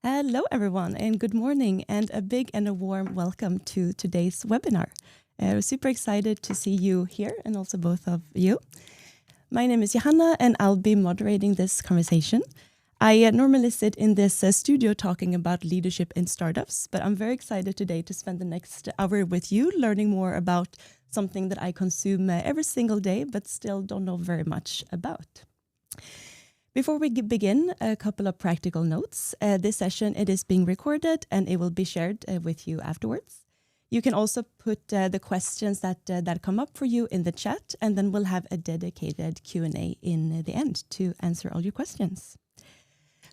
Hello, everyone, and good morning, and a big and a warm welcome to today's webinar. We're super excited to see you here, and also both of you. My name is Johanna, and I'll be moderating this conversation. I normally sit in this studio talking about leadership in startups, but I'm very excited today to spend the next hour with you learning more about something that I consume every single day, but still don't know very much about. Before we begin, a couple of practical notes. This session, it is being recorded and it will be shared with you afterwards. You can also put the questions that come up for you in the chat, and then we'll have a dedicated Q&A in the end to answer all your questions.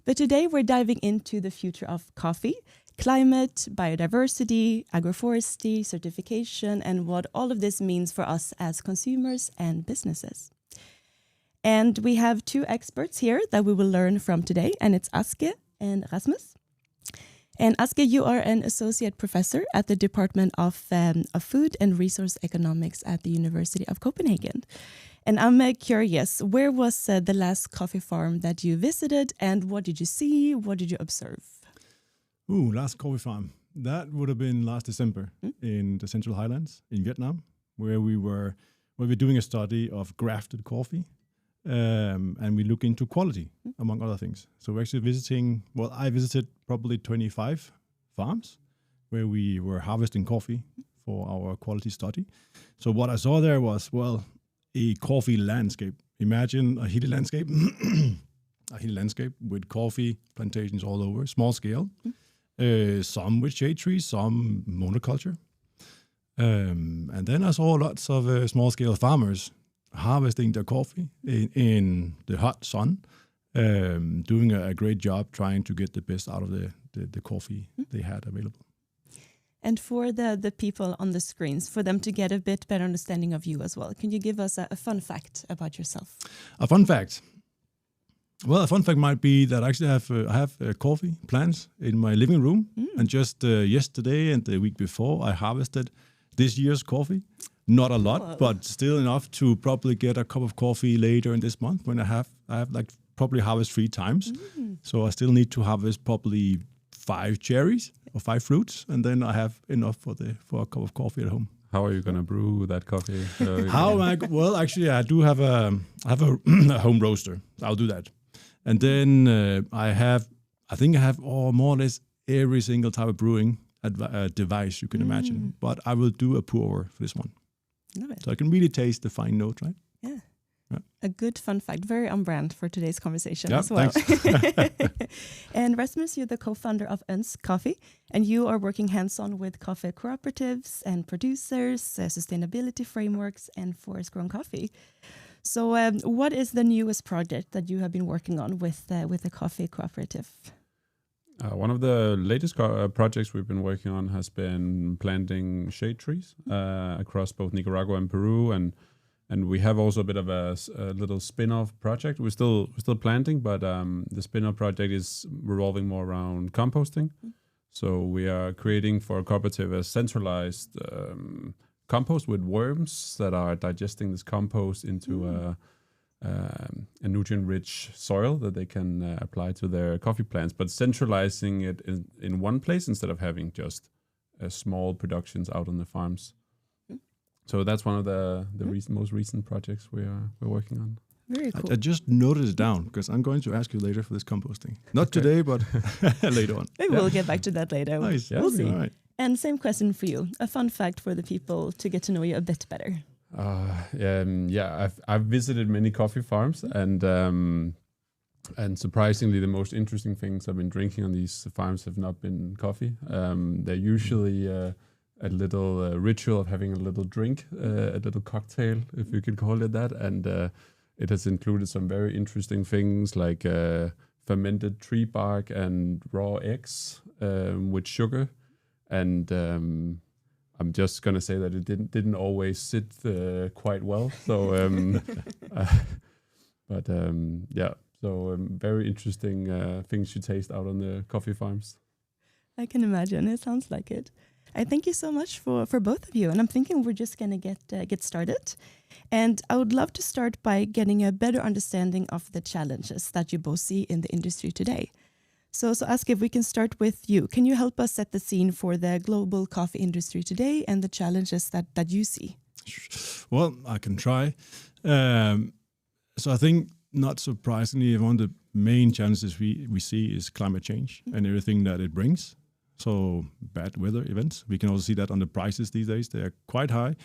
But today we're diving into the future of coffee, climate, biodiversity, agroforestry, certification, and what all of this means for us as consumers and businesses. And we have two experts here that we will learn from today, and it's Aske and Rasmus. And Aske, you are an associate professor at the Department of Food and Resource Economics at the University of Copenhagen. And I'm curious, where was the last coffee farm that you visited, and what did you see? What did you observe? Last coffee farm. That would have been last December in the Central Highlands in Vietnam, where we were doing a study of grafted coffee. And we look into quality, among other things. So we're actually I visited probably 25 farms where we were harvesting coffee for our quality study. So what I saw there was, a coffee landscape. Imagine a hilly landscape, with coffee plantations all over, small scale, some with shade trees, some monoculture. And then I saw lots of small scale farmers harvesting their coffee in the hot sun, doing a great job trying to get the best out of the coffee they had available. And for the people on the screens, for them to get a bit better understanding of you as well, can you give us a fun fact about yourself? A fun fact? Well, a fun fact might be that actually I have coffee plants in my living room. And just yesterday and the week before, I harvested this year's coffee. Not a lot, but still enough to probably get a cup of coffee later in this month when I have like probably harvest 3 times. So I still need to harvest probably 5 cherries or 5 fruits, and then I have enough for a cup of coffee at home. How are you going to brew that coffee? Well, actually, I do have a a home roaster. I'll do that, and then I think I have more or less every single type of brewing device you can imagine. But I will do a pour over for this one. Love it. So I can really taste the fine note, right? Yeah. A good fun fact, very on brand for today's conversation Yeah, as well. thanks. And Rasmus, you're the co-founder of ÖNSK Coffee, and you are working hands-on with coffee cooperatives and producers, sustainability frameworks, and forest-grown coffee. So what is the newest project that you have been working on with the coffee cooperative? One of the latest projects we've been working on has been planting shade trees across both Nicaragua and Peru, and we have also a bit of a little spin-off project. We're still planting, but the spin-off project is revolving more around composting. So we are creating for a cooperative a centralized compost with worms that are digesting this compost into a nutrient-rich soil that they can apply to their coffee plants, but centralizing it in one place instead of having just small productions out on the farms. So that's one of the most recent projects we're working on. Very cool. I just noted it down because I'm going to ask you later for this composting. Not today, but later on. Maybe we'll get back to that later. Nice. We'll see. All right. And same question for you. A fun fact for the people to get to know you a bit better. I've visited many coffee farms, and surprisingly, the most interesting things I've been drinking on these farms have not been coffee. They're usually a little ritual of having a little drink, a little cocktail, if you could call it that, and it has included some very interesting things like fermented tree bark and raw eggs with sugar, and I'm just gonna say that it didn't always sit quite well. So, very interesting things you taste out on the coffee farms. I can imagine. It sounds like it. I thank you so much for both of you. And I'm thinking we're just going to get started. And I would love to start by getting a better understanding of the challenges that you both see in the industry today. So Aske, if we can start with you, can you help us set the scene for the global coffee industry today and the challenges that you see? Well, I can try. So I think, not surprisingly, one of the main challenges we see is climate change and everything that it brings. So bad weather events. We can also see that on the prices these days. They are quite high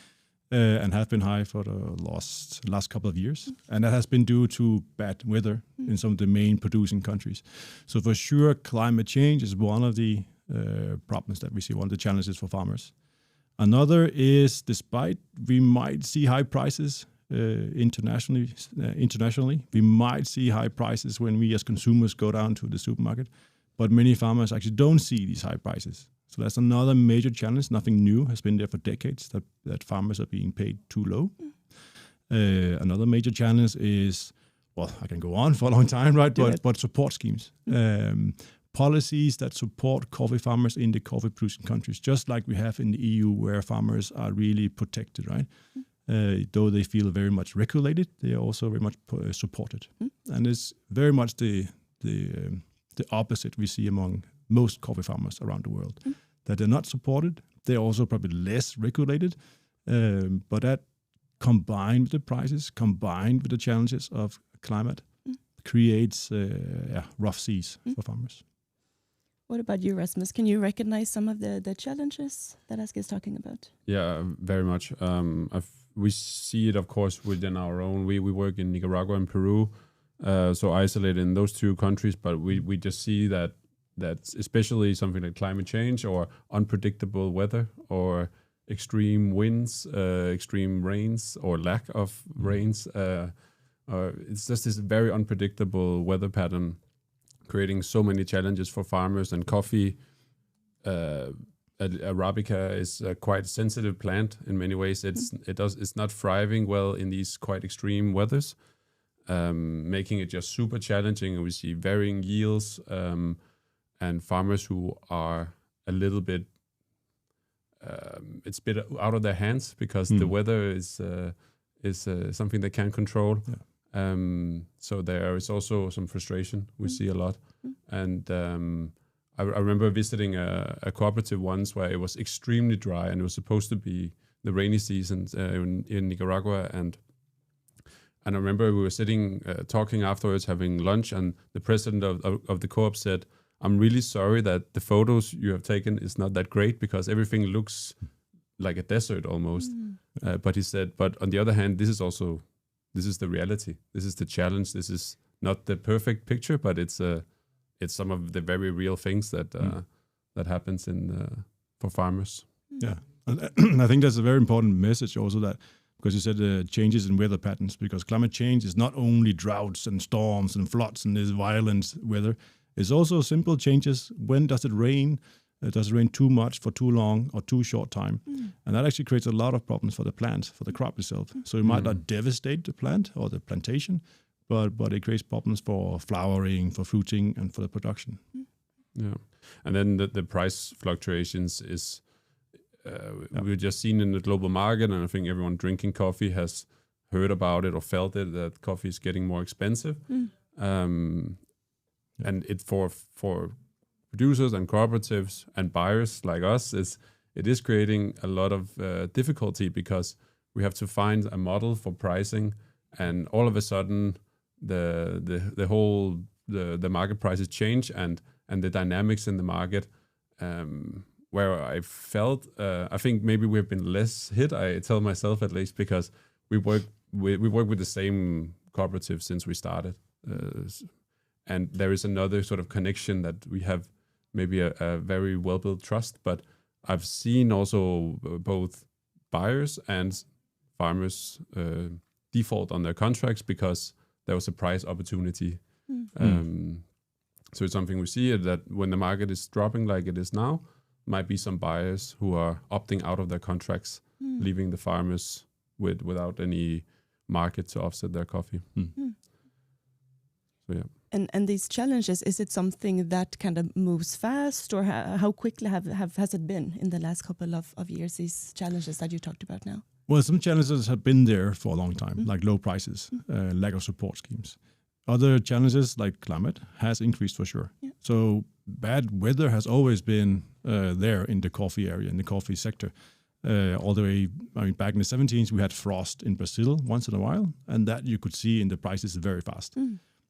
and have been high for the last couple of years. And that has been due to bad weather in some of the main producing countries. So for sure, climate change is one of the problems that we see, one of the challenges for farmers. Another is, despite we might see high prices internationally, we might see high prices when we as consumers go down to the supermarket, but many farmers actually don't see these high prices. So that's another major challenge. Nothing new, has been there for decades, that farmers are being paid too low. Another major challenge is, well, I can go on for a long time, right? But support schemes. Policies that support coffee farmers in the coffee producing countries, just like we have in the EU, where farmers are really protected, right? Though they feel very much regulated, they are also very much supported. And it's very much the opposite we see among most coffee farmers around the world, that they're not supported. They're also probably less regulated, but that combined with the prices, combined with the challenges of climate, creates rough seas for farmers. What about you, Rasmus? Can you recognize some of the challenges that Aske is talking about? Yeah, very much. We see it, of course, within our own. We work in Nicaragua and Peru, so isolated in those two countries, but we just see that especially something like climate change or unpredictable weather or extreme winds, extreme rains or lack of rains. It's just this very unpredictable weather pattern, creating so many challenges for farmers. And coffee, Arabica, is a quite sensitive plant in many ways. It's not thriving well in these quite extreme weathers, making it just super challenging. And we see varying yields and farmers who are a little bit it's a bit out of their hands because the weather is something they can't control. Yeah. So there is also some frustration we see a lot. And I remember visiting a cooperative once where it was extremely dry and it was supposed to be the rainy season in Nicaragua. And I remember we were sitting talking afterwards, having lunch, and the president of the co-op said, "I'm really sorry that the photos you have taken is not that great because everything looks like a desert almost." But he said, but on the other hand, this is the reality. This is the challenge. This is not the perfect picture, but it's some of the very real things that happens for farmers. Yeah, and I think that's a very important message also, that because you said the changes in weather patterns, because climate change is not only droughts and storms and floods and this violent weather. It's also simple changes. When does it rain? Does it rain too much for too long or too short time? And that actually creates a lot of problems for the plant, for the crop itself. So it might not devastate the plant or the plantation, but it creates problems for flowering, for fruiting, and for the production. Yeah, and then the price fluctuations is we've just seen in the global market, and I think everyone drinking coffee has heard about it or felt it, that coffee is getting more expensive. And it for producers and cooperatives and buyers like us, it is creating a lot of difficulty because we have to find a model for pricing, and all of a sudden the whole market prices change and the dynamics in the market. Where I felt, I think maybe we've been less hit. I tell myself at least, because we work with the same cooperative since we started. And there is another sort of connection that we have, maybe a very well-built trust. But I've seen also both buyers and farmers default on their contracts because there was a price opportunity. So it's something we see, that when the market is dropping like it is now, might be some buyers who are opting out of their contracts, leaving the farmers without any market to offset their coffee. So yeah. And these challenges, is it something that kind of moves fast, or how quickly has it been in the last couple of years, these challenges that you talked about now? Well, some challenges have been there for a long time, like low prices, lack of support schemes. Other challenges like climate has increased for sure. So bad weather has always been there in the coffee area, in the coffee sector. All the way, back in the 70s, we had frost in Brazil once in a while, and that you could see in the prices very fast.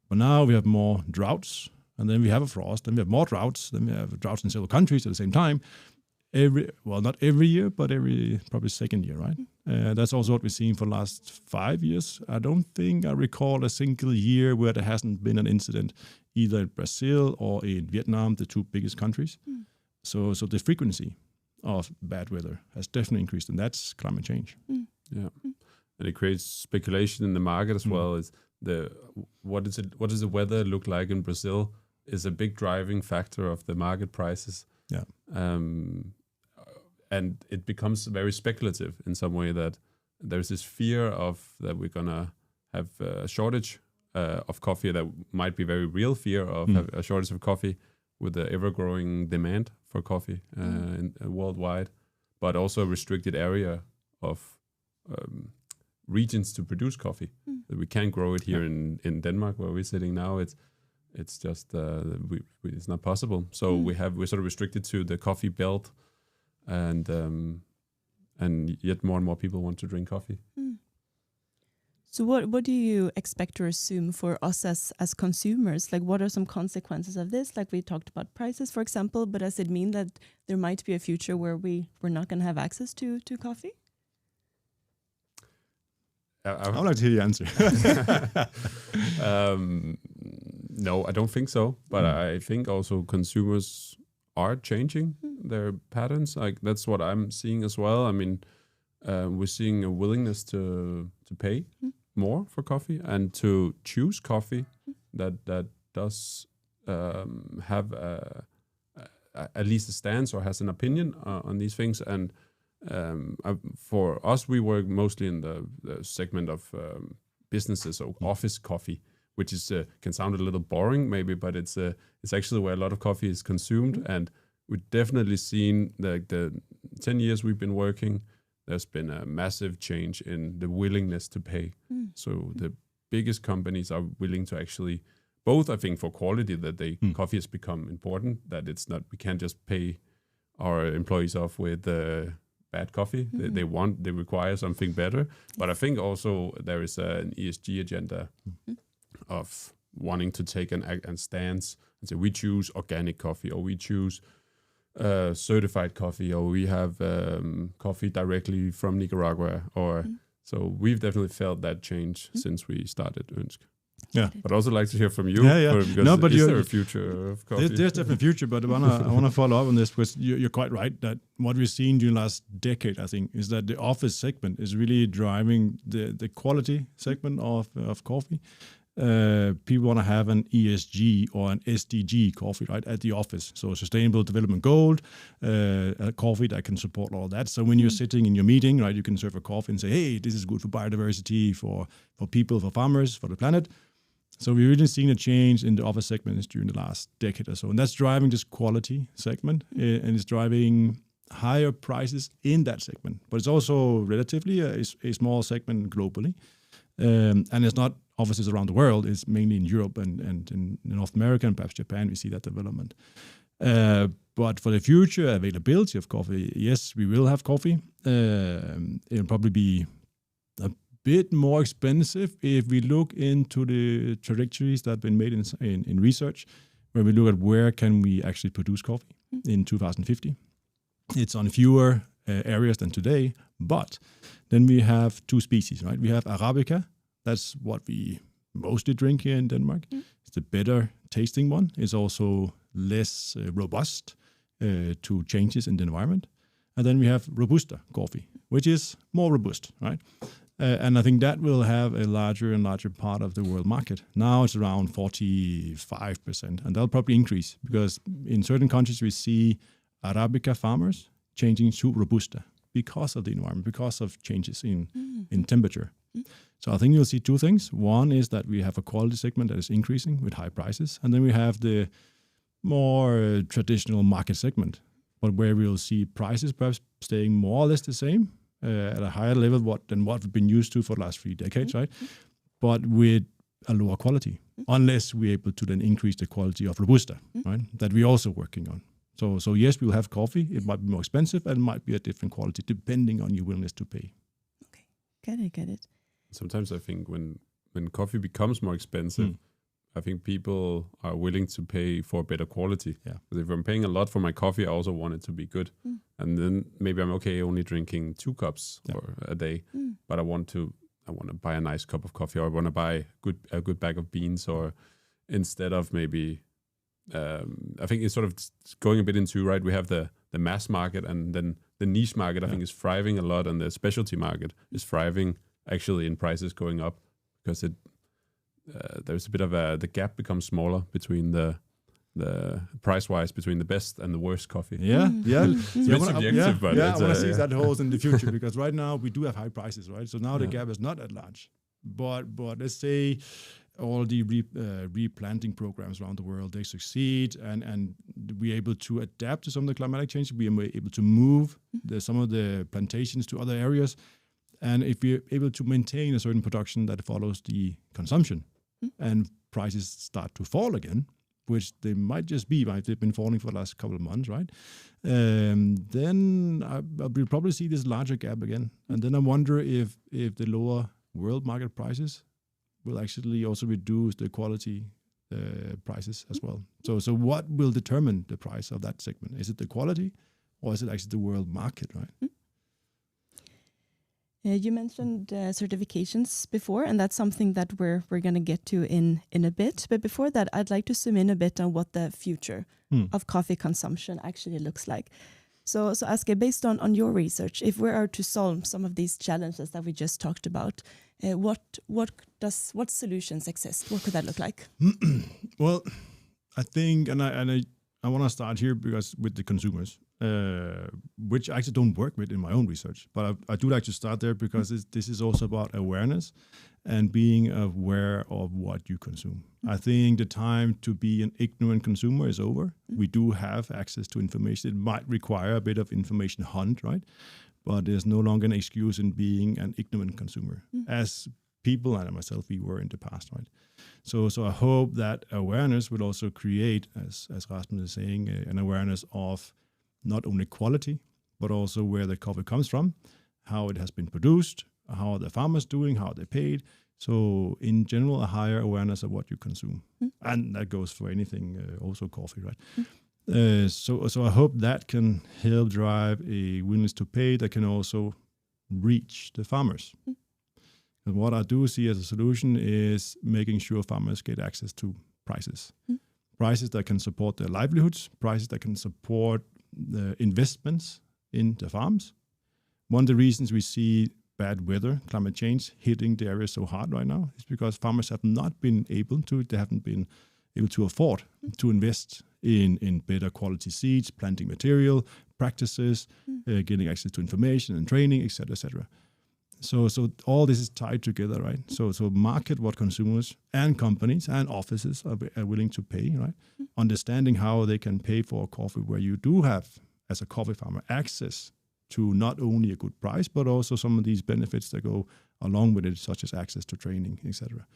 But now we have more droughts, and then we have a frost, then we have more droughts, then we have droughts in several countries at the same time. Not every year, but every probably second year, right? That's also what we've seen for the last 5 years. I don't think I recall a single year where there hasn't been an incident, either in Brazil or in Vietnam, the two biggest countries. So the frequency of bad weather has definitely increased, and that's climate change. Yeah, and it creates speculation in the market as well. Is what does the weather look like in Brazil is a big driving factor of the market prices. Yeah. And it becomes very speculative in some way, that there's this fear of that we're gonna have a shortage of coffee, that might be very real fear of a shortage of coffee with the ever-growing demand for coffee worldwide, but also a restricted area of regions to produce coffee. That we can't grow it here in Denmark, where we're sitting now. It's just it's not possible. So we're sort of restricted to the coffee belt, and yet more and more people want to drink coffee. So what do you expect or assume for us as consumers? Like, what are some consequences of this? Like, we talked about prices, for example, but does it mean that there might be a future where we're not going to have access to coffee? I would like to hear your answer. No, I don't think so. But I think also consumers are changing their patterns. Like, that's what I'm seeing as well. I mean, we're seeing a willingness to pay more for coffee and to choose coffee that does have at least a stance or has an opinion on these things. And for us, we work mostly in the segment of businesses or office coffee, which is can sound a little boring maybe, but it's actually where a lot of coffee is consumed. And we've definitely seen the 10 years we've been working, there's been a massive change in the willingness to pay. So the biggest companies are willing to actually, both I think for quality, that coffee has become important, that it's not, we can't just pay our employees off with bad coffee. They require something better. But I think also there is an ESG agenda of wanting to take an stance and say, we choose organic coffee, or we choose certified coffee, or we have coffee directly from Nicaragua, or so we've definitely felt that change since we started ØNSK. Yeah, but I'd also like to hear from you. Because is there a future of coffee? There's definitely a future, but I want to follow up on this, because you're quite right that what we've seen during the last decade, I think, is that the office segment is really driving the quality segment of coffee. People want to have an ESG or an SDG coffee, right, at the office. So Sustainable Development Goal, a coffee that can support all that. So when you're sitting in your meeting, right, you can serve a coffee and say, hey, this is good for biodiversity, for people, for farmers, for the planet. So we've really seen a change in the office segments during the last decade or so. And that's driving this quality segment, and it's driving higher prices in that segment. But it's also relatively a small segment globally. And it's not offices around the world, it's mainly in Europe and in North America and perhaps Japan, we see that development. But for the future availability of coffee, yes, we will have coffee. It'll probably be a bit more expensive if we look into the trajectories that have been made in research, where we look at where can we actually produce coffee in 2050. It's on fewer areas than today, but then we have two species, right? We have Arabica. That's what we mostly drink here in Denmark. It's the better tasting one. It's also less robust to changes in the environment. And then we have Robusta coffee, which is more robust, right? And I think that will have a larger and larger part of the world market. Now it's around 45%, and that'll probably increase, because in certain countries we see Arabica farmers changing to Robusta because of the environment, because of changes in temperature. So I think you'll see two things. One is that we have a quality segment that is increasing with high prices, and then we have the more traditional market segment, but where we'll see prices perhaps staying more or less the same at a higher level than what we've been used to for the last 3 decades, right? But with a lower quality. unless we're able to then increase the quality of Robusta, right? That we're also working on. So yes, we'll have coffee. It might be more expensive and might be a different quality depending on your willingness to pay. Okay, get it. Sometimes I think when coffee becomes more expensive, I think people are willing to pay for better quality. Yeah. Because if I'm paying a lot for my coffee, I also want it to be good. And then maybe I'm okay only drinking 2 cups or a day, but I want to buy a nice cup of coffee, or I want to buy a good bag of beans, or instead of maybe I think it's sort of going a bit into, right, we have the mass market, and then the niche market I think is thriving a lot, and the specialty market is thriving actually in prices going up, because there's a bit of the gap becomes smaller between the price-wise between the best and the worst coffee. Yeah. It's a bit subjective, but I want to see that holds in the future, because right now we do have high prices, right? So now the gap is not that large. But let's say all the replanting programs around the world, they succeed, and we're able to adapt to some of the climatic change. We are able to move some of the plantations to other areas. And if we're able to maintain a certain production that follows the consumption, and prices start to fall again, which they might just be, right? They've been falling for the last couple of months, right? Then we'll probably see this larger gap again. And then I wonder if the lower world market prices will actually also reduce the quality prices as well. So what will determine the price of that segment? Is it the quality, or is it actually the world market, right? You mentioned certifications before, and that's something that we're going to get to in a bit. But before that, I'd like to zoom in a bit on what the future of coffee consumption actually looks like. So Aske, based on your research, if we are to solve some of these challenges that we just talked about, what solutions exist? What could that look like? Well, I think, and I want to start here because with the consumers, which I actually don't work with in my own research, but I do like to start there, because this is also about awareness and being aware of what you consume. I think the time to be an ignorant consumer is over. We do have access to information. It might require a bit of information hunt, right? But there's no longer an excuse in being an ignorant consumer, as people and myself we were in the past, right? So I hope that awareness will also create, as Rasmus is saying, an awareness of not only quality, but also where the coffee comes from, how it has been produced, how are the farmers doing, how they're paid. So in general, a higher awareness of what you consume. And that goes for anything, also coffee, right? So I hope that can help drive a willingness to pay that can also reach the farmers. And what I do see as a solution is making sure farmers get access to prices. Prices that can support their livelihoods, prices that can support the investments in the farms. One of the reasons we see bad weather, climate change hitting the area so hard right now is because farmers have not been able to, they haven't been able to afford to invest in better quality seeds, planting material, practices, getting access to information and training, etc., etc. So all this is tied together, right? So market what consumers and companies and offices are willing to pay, right? Understanding how they can pay for coffee where you do have, as a coffee farmer, access to not only a good price, but also some of these benefits that go along with it, such as access to training, etc.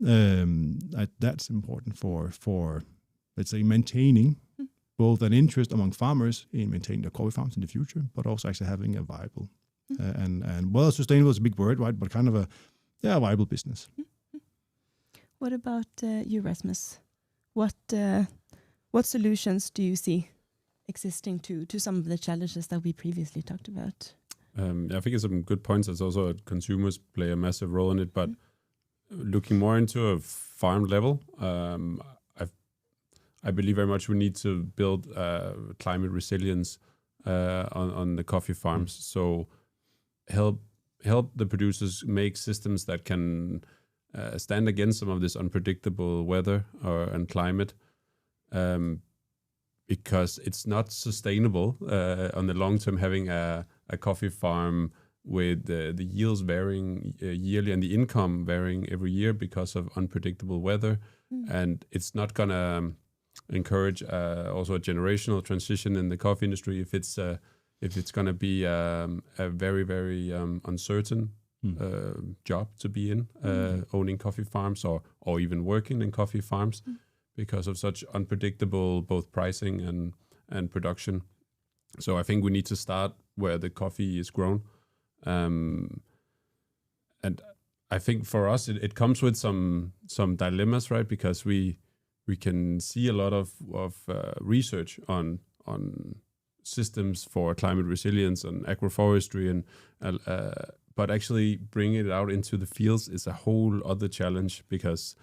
That's important for let's say, maintaining both an interest among farmers in maintaining their coffee farms in the future, but also actually having a viable and well, sustainable is a big word, right? But kind of a viable business. What about you, Rasmus? What solutions do you see existing to some of the challenges that we previously talked about? I think it's some good points. There's also consumers play a massive role in it, but looking more into a farm level, I believe very much we need to build climate resilience on the coffee farms. So help the producers make systems that can stand against some of this unpredictable weather and climate, because it's not sustainable on the long term having a coffee farm with the yields varying yearly and the income varying every year because of unpredictable weather. And it's not going to encourage also a generational transition in the coffee industry if it's going to be a very, very uncertain job to be in, owning coffee farms or even working in coffee farms because of such unpredictable both pricing and production. So I think we need to start where the coffee is grown. And I think for us, it comes with some dilemmas, right? Because we can see a lot of research on systems for climate resilience and agroforestry, and but actually bringing it out into the fields is a whole other challenge, because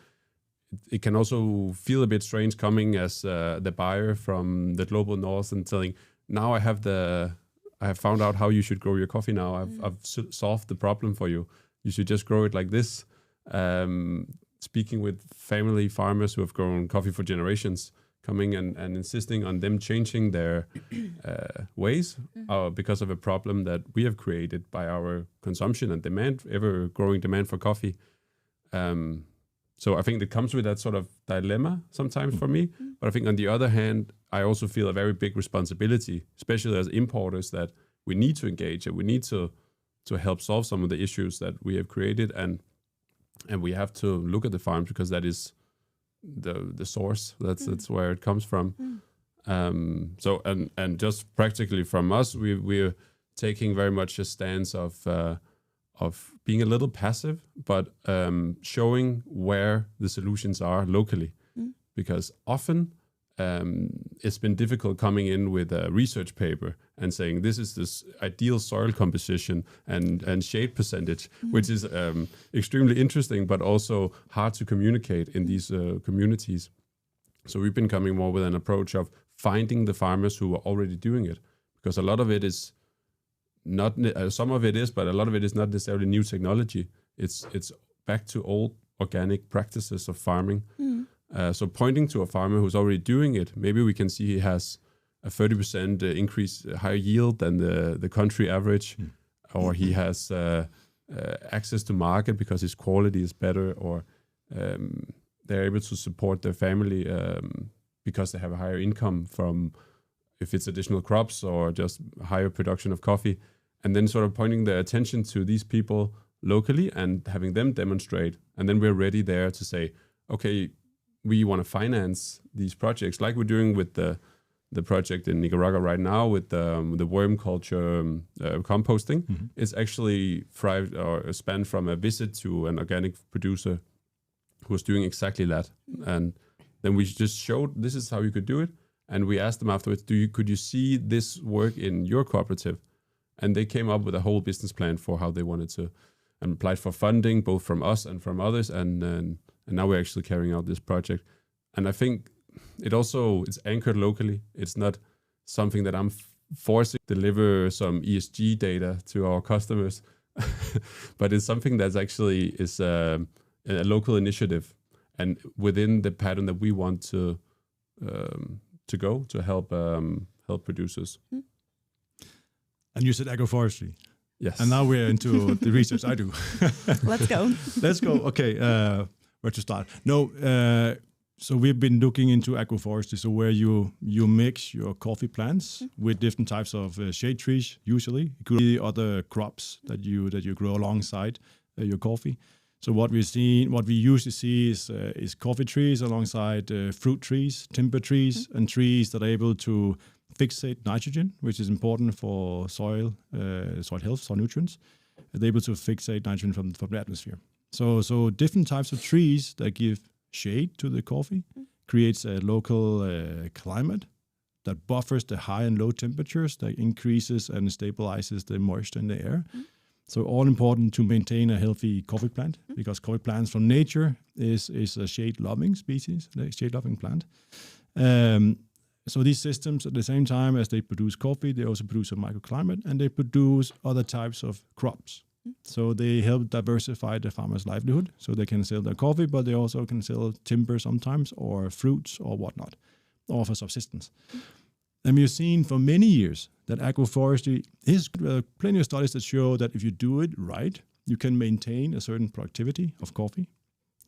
it can also feel a bit strange coming as the buyer from the global north and telling, now I have found out how you should grow your coffee now. I've solved the problem for you. You should just grow it like this. Speaking with family farmers who have grown coffee for generations, coming and insisting on them changing their ways because of a problem that we have created by our consumption and demand, ever-growing demand for coffee. So I think it comes with that sort of dilemma sometimes for me. But I think on the other hand, I also feel a very big responsibility, especially as importers, that we need to engage and we need to help solve some of the issues that we have created, and we have to look at the farms, because that is the source. That's where it comes from. So and just practically from us, we're taking very much a stance of being a little passive, but showing where the solutions are locally, because often it's been difficult coming in with a research paper and saying this is this ideal soil composition and shade percentage, which is extremely interesting, but also hard to communicate in these communities. So we've been coming more with an approach of finding the farmers who are already doing it, because a lot of it is not, some of it is, but a lot of it is not necessarily new technology. It's back to old organic practices of farming. So pointing to a farmer who's already doing it, maybe we can see he has a 30% increase, higher yield than the country average, or he has access to market because his quality is better, or they're able to support their family because they have a higher income from, if it's additional crops or just higher production of coffee, and then sort of pointing their attention to these people locally and having them demonstrate. And then we're ready there to say, okay, we want to finance these projects like we're doing with the project in Nicaragua right now with the worm culture composting. It's actually thrived or spanned from a visit to an organic producer who was doing exactly that. And then we just showed this is how you could do it. And we asked them afterwards, could you see this work in your cooperative? And they came up with a whole business plan for how they wanted to, and applied for funding, both from us and from others. And now we're actually carrying out this project. And I think it's anchored locally. It's not something that I'm forcing to deliver some ESG data to our customers, but it's something that's actually is a local initiative, and within the pattern that we want to go to help producers. And you said agroforestry. Yes. And now we're into the research I do. Let's go. Let's go. Okay. Where to start? No. So we've been looking into agroforestry. So where you mix your coffee plants with different types of shade trees. Usually, it could be other crops that you grow alongside your coffee. So what we usually see is coffee trees alongside fruit trees, timber trees, and trees that are able to fixate nitrogen, which is important for soil health, soil nutrients. They're able to fixate nitrogen from the atmosphere. So different types of trees that give shade to the coffee creates a local climate that buffers the high and low temperatures, that increases and stabilizes the moisture in the air. So all important to maintain a healthy coffee plant, because coffee plants from nature is a shade-loving species, a shade-loving plant. So these systems, at the same time as they produce coffee, they also produce a microclimate, and they produce other types of crops. So they help diversify the farmer's livelihood. So they can sell their coffee, but they also can sell timber sometimes, or fruits or whatnot, or for subsistence. And we've seen for many years that agroforestry is plenty of studies that show that if you do it right, you can maintain a certain productivity of coffee.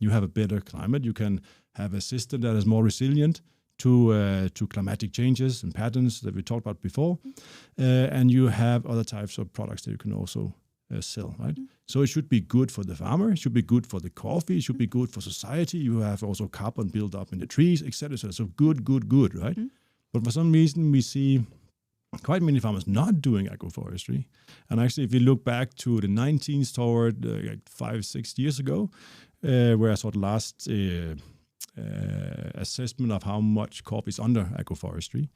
You have a better climate. You can have a system that is more resilient to climatic changes and patterns that we talked about before. And you have other types of products that you can also sell, right? So it should be good for the farmer, it should be good for the coffee, it should be good for society. You have also carbon built up in the trees, etc. So good, right? But for some reason, we see quite many farmers not doing agroforestry. And actually, if you look back to the 19th toward like 5-6 years ago, where I saw the last assessment of how much coffee is under agroforestry,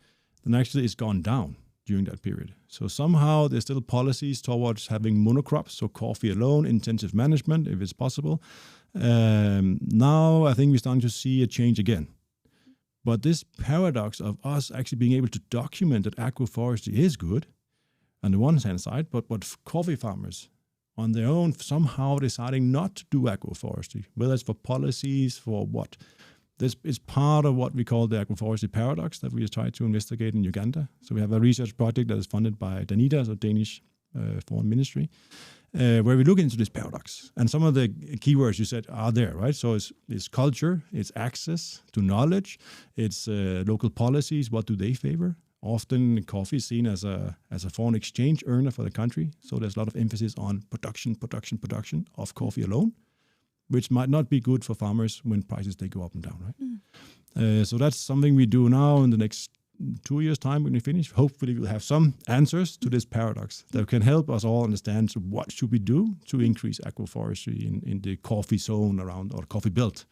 then actually it's gone down during that period. So somehow there's still policies towards having monocrops, so coffee alone, intensive management, if it's possible. Now I think we're starting to see a change again. But this paradox of us actually being able to document that agroforestry is good on the one hand side, but coffee farmers on their own somehow deciding not to do agroforestry, whether it's for policies, for what. This is part of what we call the agroforestry paradox that we try to investigate in Uganda. So we have a research project that is funded by DANIDA, so Danish Foreign Ministry, where we look into this paradox. And some of the keywords you said are there, right? So it's culture, it's access to knowledge, it's local policies, what do they favor? Often coffee is seen as a foreign exchange earner for the country. So there's a lot of emphasis on production of coffee alone, which might not be good for farmers when prices, they go up and down, right? So that's something we do now in the next 2 years' time when we finish. Hopefully we'll have some answers to this paradox that can help us all understand what should we do to increase agroforestry in the coffee zone around, or coffee belt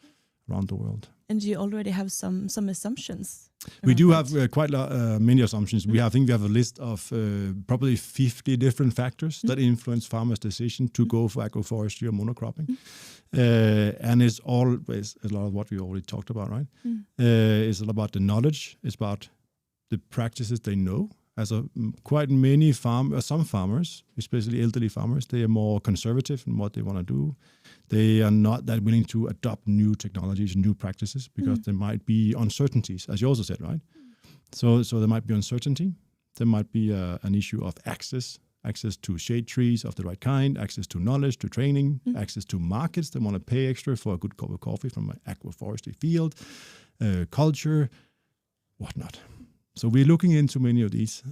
around the world. And you already have some assumptions? We do have quite many assumptions. I think we have a list of probably 50 different factors that influence farmers' decision to go for agroforestry or monocropping. And it's always a lot of what we already talked about, right? It's all about the knowledge. It's about the practices they know. Quite many some farmers, especially elderly farmers, they are more conservative in what they want to do. They are not that willing to adopt new technologies, new practices, because there might be uncertainties, as you also said, right? So there might be uncertainty. There might be an issue of access to shade trees of the right kind, access to knowledge, to training, access to markets. They want to pay extra for a good cup of coffee from an agroforestry field, culture, whatnot. So we're looking into many of these,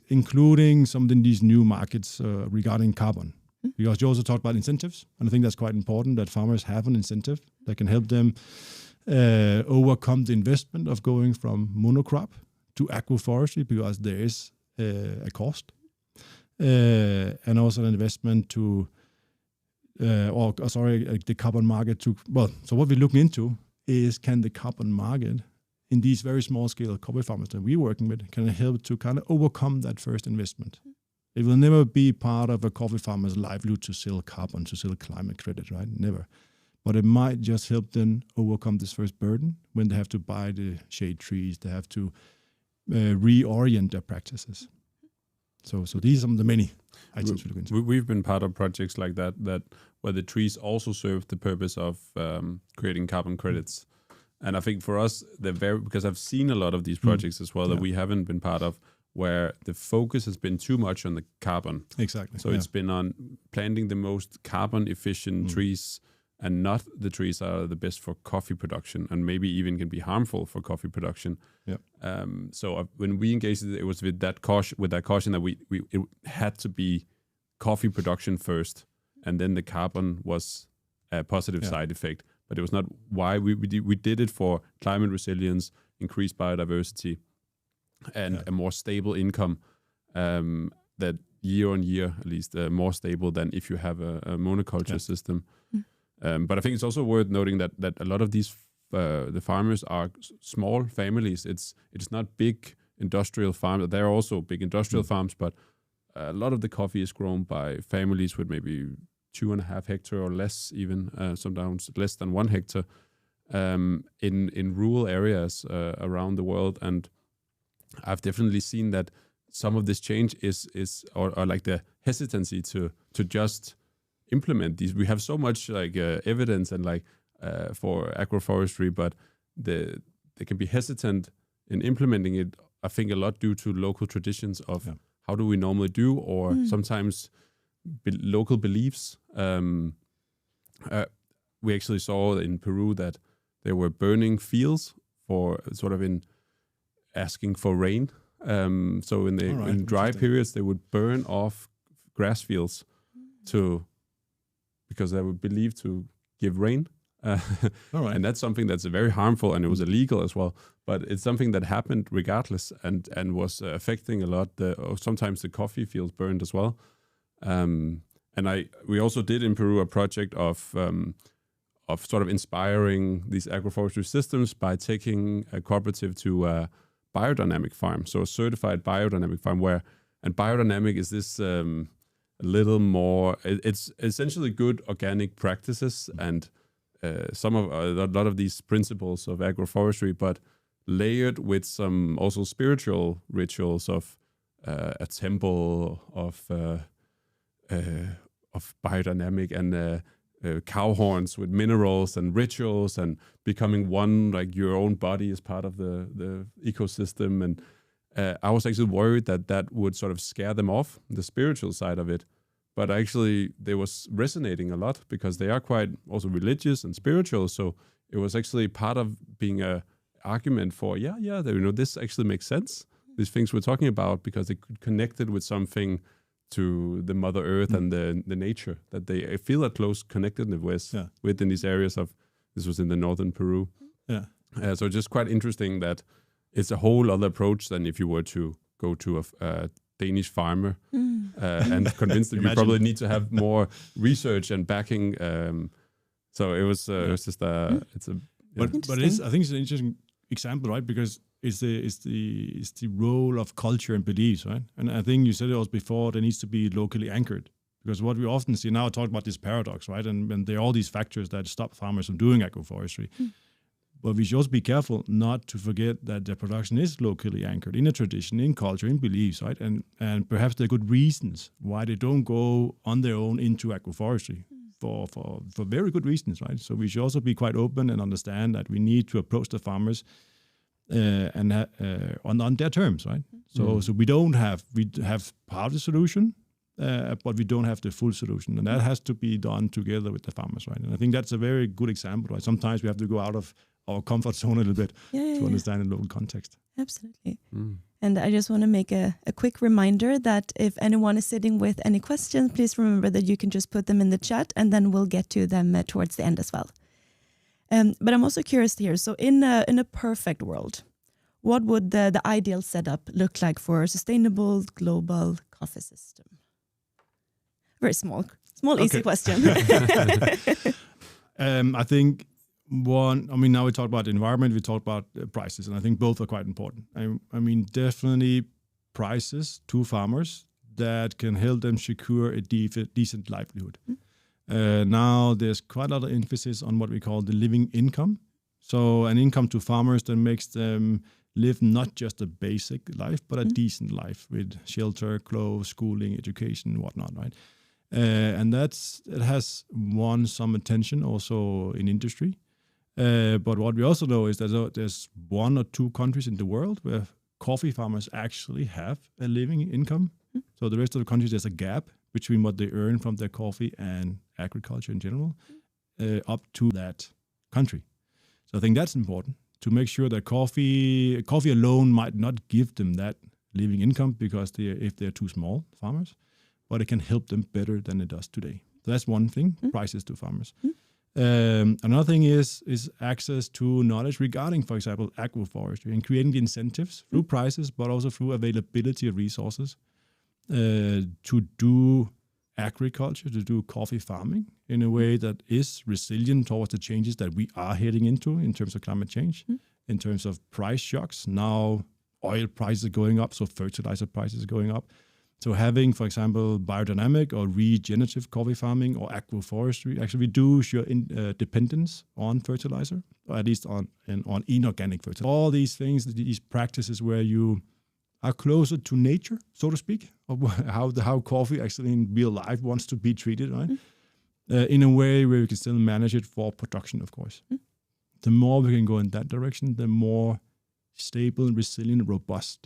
including some of these new markets regarding carbon. Because you also talked about incentives, and I think that's quite important that farmers have an incentive that can help them overcome the investment of going from monocrop to agroforestry, because there is a cost, and also an investment to, the carbon market to. Well, so what we're looking into is, can the carbon market in these very small scale coffee farmers that we're working with, can help to kind of overcome that first investment. It will never be part of a coffee farmer's livelihood to sell carbon, to sell climate credit, right? Never. But it might just help them overcome this first burden when they have to buy the shade trees, they have to reorient their practices. So these are some of the many items we look into. We've been part of projects like that where the trees also serve the purpose of creating carbon credits. And I think for us, because I've seen a lot of these projects as well that we haven't been part of, where the focus has been too much on the carbon. Exactly. So it's been on planting the most carbon efficient trees, and not the trees that are the best for coffee production, and maybe even can be harmful for coffee production. Yeah. So when we engaged, it was with that caution that it had to be coffee production first, and then the carbon was a positive side effect. But it was not why we did it for climate resilience, increased biodiversity, and a more stable income that year on year, at least more stable than if you have a monoculture system. But I think it's also worth noting that a lot of these the farmers are small families. It's not big industrial farms. There are also big industrial farms, but a lot of the coffee is grown by families with maybe 2.5 hectares or less, even sometimes less than 1 hectare, in rural areas around the world. And I've definitely seen that some of this change is like the hesitancy to just implement these. We have so much like evidence and like for agroforestry, but they can be hesitant in implementing it. I think a lot due to local traditions of how do we normally do, or sometimes local beliefs. We actually saw in Peru that they were burning fields for sort of in asking for rain. So in dry periods, they would burn off grass fields because they were believed to give rain. All right. And that's something that's very harmful, and it was illegal as well. But it's something that happened regardless, and was affecting a lot. Sometimes the coffee fields burned as well. We also did in Peru a project of sort of inspiring these agroforestry systems by taking a cooperative to a biodynamic farm, so a certified biodynamic farm and biodynamic is this a little more. It's essentially good organic practices and a lot of these principles of agroforestry, but layered with some also spiritual rituals of a temple of biodynamic and cow horns with minerals and rituals and becoming one, like your own body is part of the ecosystem. And I was actually worried that would sort of scare them off, the spiritual side of it. But actually, they was resonating a lot because they are quite also religious and spiritual. So it was actually part of being a argument for, this actually makes sense. These things we're talking about, because they could connect it with something to the Mother Earth and the nature that they feel a close connectedness with in these areas of. This was in the northern Peru. Yeah. So just quite interesting that it's a whole other approach than if you were to go to a Danish farmer and convince them. You probably need to have more research and backing. So it was just it's a. But I think it's an interesting example, right? Because it's the role of culture and beliefs, right? And I think you said it also before, there needs to be locally anchored. Because what we often see now, talk about this paradox, right? And there are all these factors that stop farmers from doing agroforestry. But we should also be careful not to forget that the production is locally anchored in a tradition, in culture, in beliefs, right? And perhaps there are good reasons why they don't go on their own into agroforestry for very good reasons, right? So we should also be quite open and understand that we need to approach the farmers on their terms, right? So we have part of the solution, but we don't have the full solution, and that has to be done together with the farmers, right? And I think that's a very good example, right? Sometimes we have to go out of our comfort zone a little bit to understand the local context. Absolutely. And I just want to make a quick reminder that if anyone is sitting with any questions, please remember that you can just put them in the chat, and then we'll get to them towards the end as well. But I'm also curious here. So in a perfect world, what would the ideal setup look like for a sustainable global coffee system? Very small, easy question. I think now we talk about the environment, we talk about prices, and I think both are quite important. I mean, definitely prices to farmers that can help them secure a decent livelihood. Now there's quite a lot of emphasis on what we call the living income. So an income to farmers that makes them live not just a basic life, but a decent life with shelter, clothes, schooling, education, whatnot, right? And it has won some attention also in industry. But what we also know is that there's 1 or 2 countries in the world where coffee farmers actually have a living income. So the rest of the countries, there's a gap between what they earn from their coffee and agriculture in general, up to that country. So I think that's important to make sure that coffee alone might not give them that living income because if they're too small farmers, but it can help them better than it does today. So that's one thing, prices to farmers. Another thing is access to knowledge regarding, for example, agroforestry and creating the incentives through prices, but also through availability of resources to do agriculture, to do coffee farming in a way that is resilient towards the changes that we are heading into in terms of climate change, in terms of price shocks. Now oil prices are going up, so fertilizer prices are going up. So having, for example, biodynamic or regenerative coffee farming or agroforestry actually reduce your dependence on fertilizer, or at least on inorganic fertilizer. All these things, these practices where you are closer to nature, so to speak, of how coffee actually in real life wants to be treated, right? In a way where we can still manage it for production, of course. The more we can go in that direction, the more stable and resilient, robust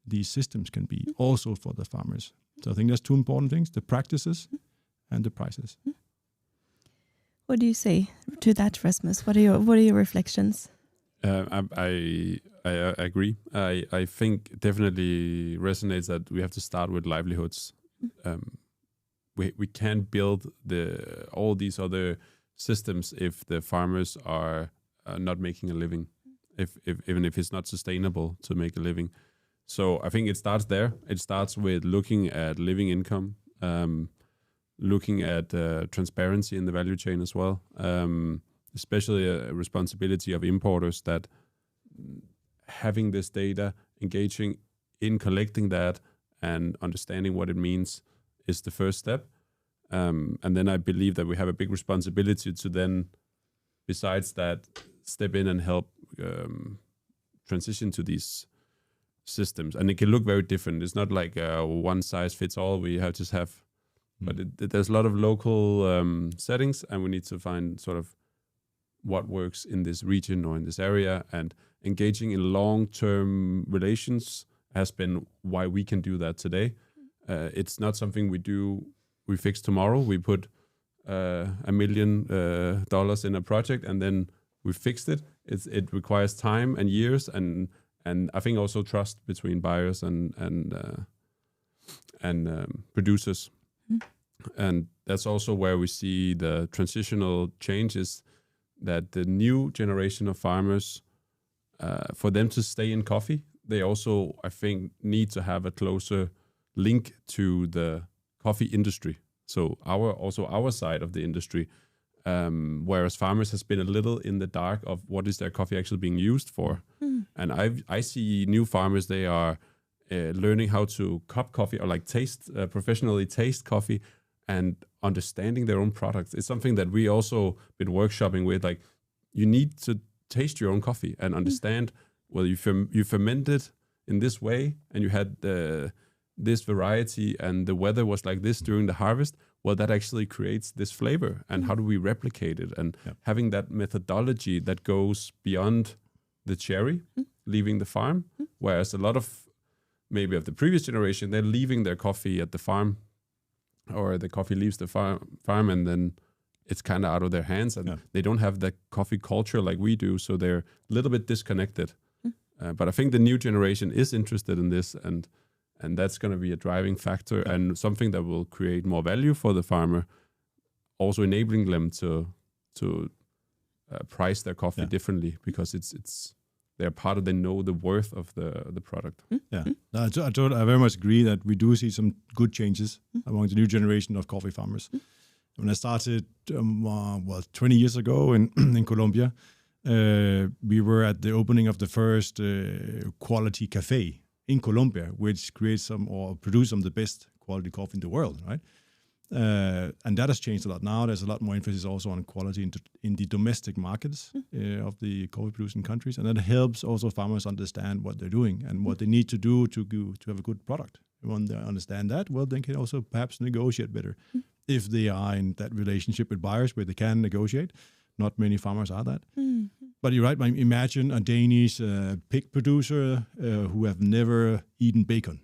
these systems can be, also for the farmers. So I think there's 2 important things: the practices and the prices. What do you say to that, Rasmus? What are your reflections? I agree. I think definitely resonates that we have to start with livelihoods. we can't build all these other systems if the farmers are not making a living, even if it's not sustainable to make a living. So I think it starts there. It starts with looking at living income, looking at transparency in the value chain as well, especially a responsibility of importers that having this data, engaging in collecting that and understanding what it means is the first step. And then I believe that we have a big responsibility to then, besides that, step in and help transition to these systems. And it can look very different. It's not like one size fits all. We just have, but there's a lot of local settings, and we need to find sort of what works in this region or in this area. And engaging in long-term relations has been why we can do that today. It's not something we fix tomorrow. We put $1 million in a project and then we fixed it. It requires time and years, and I think also trust between buyers and producers. And that's also where we see the transitional changes, that the new generation of farmers, for them to stay in coffee, they also, I think, need to have a closer link to the coffee industry. So our side of the industry, whereas farmers has been a little in the dark of what is their coffee actually being used for. And I see new farmers, they are learning how to cup coffee or like professionally taste coffee and understanding their own products. It's something that we also been workshopping with. Like, you need to taste your own coffee and understand, well, you fermented in this way and you had this variety and the weather was like this during the harvest. Well, that actually creates this flavor, and how do we replicate it? And having that methodology that goes beyond the cherry leaving the farm, whereas a lot of maybe of the previous generation, they're leaving their coffee at the farm, or the coffee leaves the farm and then it's kind of out of their hands, and they don't have the coffee culture like we do, so they're a little bit disconnected. But I think the new generation is interested in this, and that's going to be a driving factor and something that will create more value for the farmer, also enabling them to price their coffee differently, because they know the worth of the product. I very much agree that we do see some good changes among the new generation of coffee farmers. When I started 20 years ago in Colombia, we were at the opening of the first quality cafe in Colombia, which creates produce some of the best quality coffee in the world, right? And that has changed a lot. Now there's a lot more emphasis also on quality in the domestic markets of the coffee producing countries, and that helps also farmers understand what they're doing and what they need to do to have a good product. When they understand that, well, they can also perhaps negotiate better if they are in that relationship with buyers where they can negotiate. Not many farmers are that. But you're right. Imagine a Danish pig producer who have never eaten bacon.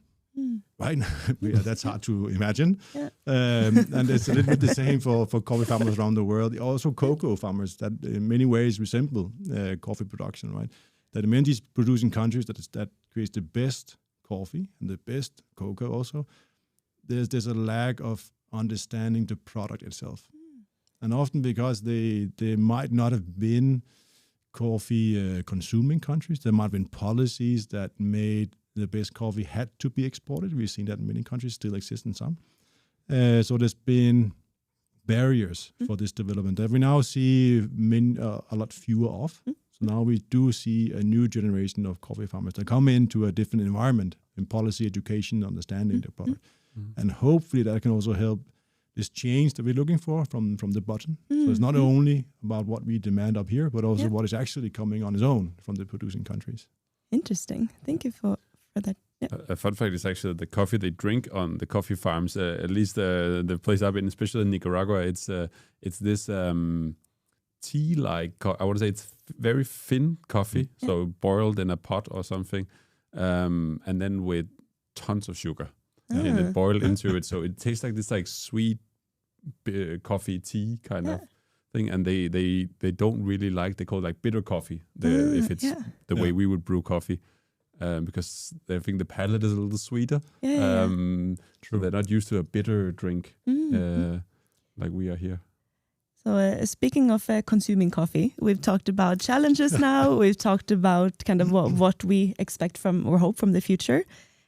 Right? That's hard to imagine. And it's a little bit the same for coffee farmers around the world. Also cocoa farmers that in many ways resemble coffee production, right? That in many of these producing countries that creates the best coffee and the best cocoa also, there's a lack of understanding the product itself. And often because they might not have been coffee consuming countries, there might have been policies that made the best coffee had to be exported. We've seen that in many countries, still exist in some. So there's been barriers for this development that we now see a lot fewer of. So now we do see a new generation of coffee farmers that come into a different environment in policy, education, understanding the product. And hopefully that can also help this change that we're looking for from the bottom. So it's not only about what we demand up here, but also what is actually coming on its own from the producing countries. Interesting. Thank you for that. Yeah. A fun fact is actually the coffee they drink on the coffee farms, at least the place I've been, especially in Nicaragua, it's this tea-like, I would say it's very thin coffee, so boiled in a pot or something, and then with tons of sugar. And it boiled into it, so it tastes like this sweet coffee tea kind of thing. And they don't really they call it bitter coffee if it's the way we would brew coffee. because they think the palate is a little sweeter. True. They're not used to a bitter drink like we are here. So speaking of consuming coffee, we've talked about challenges now. We've talked about kind of what we expect from or hope from the future.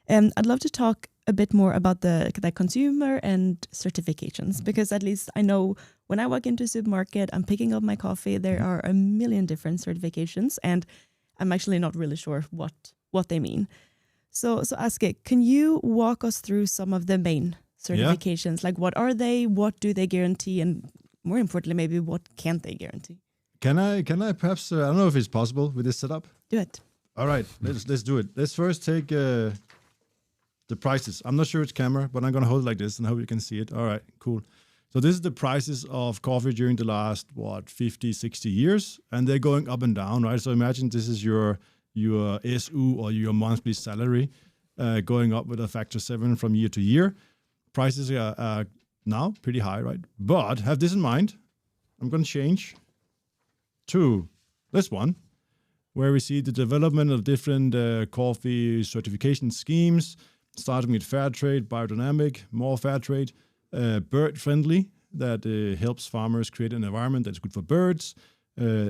And I'd love to talk a bit more about the consumer and certifications, because at least I know when I walk into a supermarket, I'm picking up my coffee, there are a million different certifications, and I'm actually not really sure what they mean. So Aske, can you walk us through some of the main certifications? Like, what are they? What do they guarantee? And more importantly, maybe what can't they guarantee? Can I perhaps, I don't know if it's possible with this setup. Do it. All right, let's do it. Let's first take the prices. I'm not sure it's camera, but I'm going to hold it like this and hope you can see it. All right, cool. So this is the prices of coffee during the last, 50, 60 years, and they're going up and down, right? So imagine this is your SU or your monthly salary going up with a factor 7 from year to year. Prices are now pretty high, right? But have this in mind. I'm going to change to this one, where we see the development of different coffee certification schemes, starting with fair trade, biodynamic, more fair trade, bird friendly, that helps farmers create an environment that's good for birds,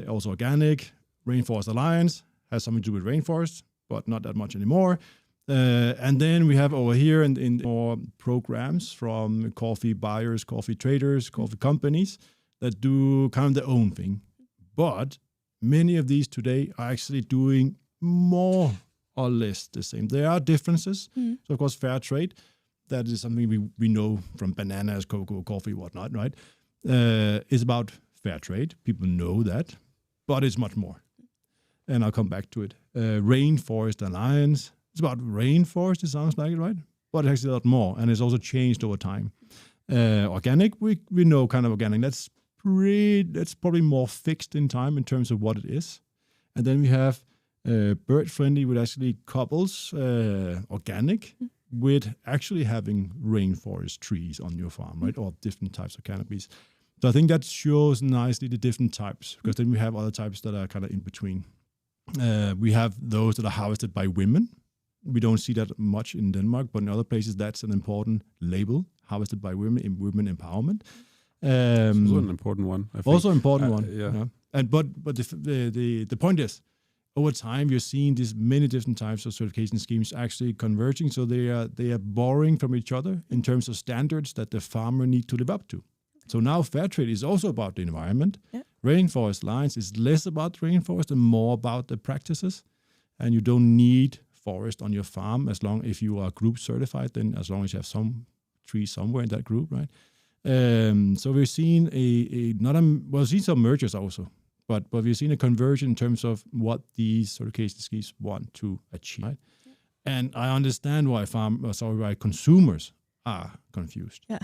also organic, Rainforest Alliance, has something to do with rainforest, but not that much anymore. And then we have over here in more programs from coffee buyers, coffee traders, coffee companies that do kind of their own thing. But many of these today are actually doing more or less the same. There are differences. So, of course, fair trade, that is something we know from bananas, cocoa, coffee, whatnot, right? It's about fair trade. People know that, but it's much more. And I'll come back to it. Rainforest Alliance, it's about rainforest, it sounds like it, right? But it's actually a lot more, and it's also changed over time. Organic, we know kind of organic. That's probably more fixed in time in terms of what it is. And then we have bird friendly, which actually couples organic with actually having rainforest trees on your farm, right? Or different types of canopies. So I think that shows nicely the different types, because then we have other types that are kind of in between. We have those that are harvested by women. We don't see that much in Denmark, but in other places that's an important label, harvested by women, in women empowerment. It's also an important one, I think. Also important one. Yeah. And but the point is, over time you're seeing these many different types of certification schemes actually converging. So they are borrowing from each other in terms of standards that the farmer need to live up to. So now fair trade is also about the environment. Yeah. Rainforest Alliance is less about rainforest and more about the practices. And you don't need forest on your farm if you are group certified, then as long as you have some trees somewhere in that group, right? So we've seen we've seen some mergers also, but we've seen a conversion in terms of what these certification schemes want to achieve. Right? Yeah. And I understand why consumers are confused. Yeah.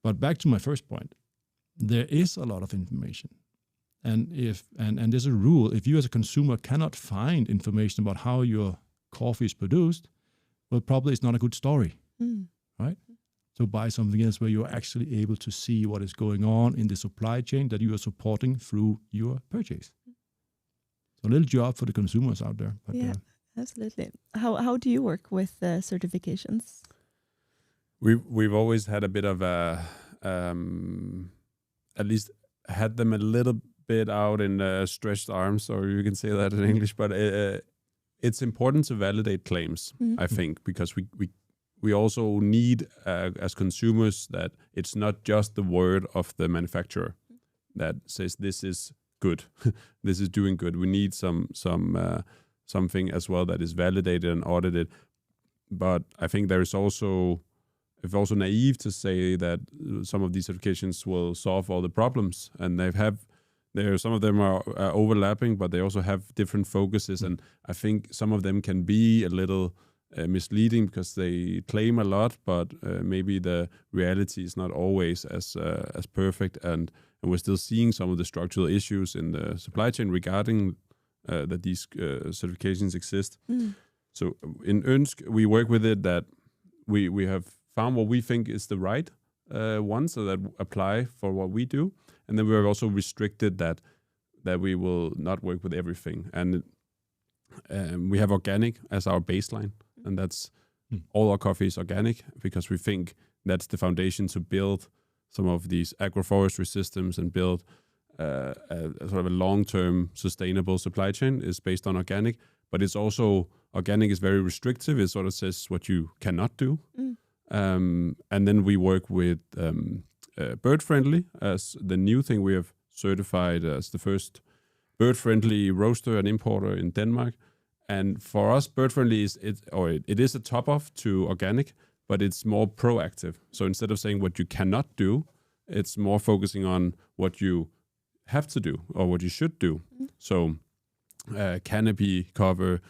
But back to my first point, there is a lot of information. And and there's a rule: if you as a consumer cannot find information about how your coffee is produced, well, probably it's not a good story, right? So buy something else where you're actually able to see what is going on in the supply chain that you are supporting through your purchase. So a little job for the consumers out there. But, yeah, absolutely. How do you work with certifications? We've always had a bit of at least had them a little bit out in stretched arms, or you can say that in English, but it's important to validate claims, I think, because we also need, as consumers, that it's not just the word of the manufacturer that says this is good, this is doing good. We need something as well that is validated and audited. But I think there is also, it's also naive to say that some of these certifications will solve all the problems, and some of them are overlapping, but they also have different focuses, and I think some of them can be a little misleading because they claim a lot, but maybe the reality is not always as perfect, and we're still seeing some of the structural issues in the supply chain regarding that these certifications exist. So in ØNSK, we work with it that we have found what we think is the right ones so that apply for what we do, and then we are also restricted that we will not work with everything. And we have organic as our baseline, and that's all our coffee is organic because we think that's the foundation to build some of these agroforestry systems and build a sort of a long-term sustainable supply chain is based on organic. But it's also, organic is very restrictive. It sort of says what you cannot do. And then we work with bird-friendly as the new thing. We have certified as the first bird-friendly roaster and importer in Denmark. And for us, bird-friendly it is a top-off to organic, but it's more proactive. So instead of saying what you cannot do, it's more focusing on what you have to do or what you should do. So canopy cover,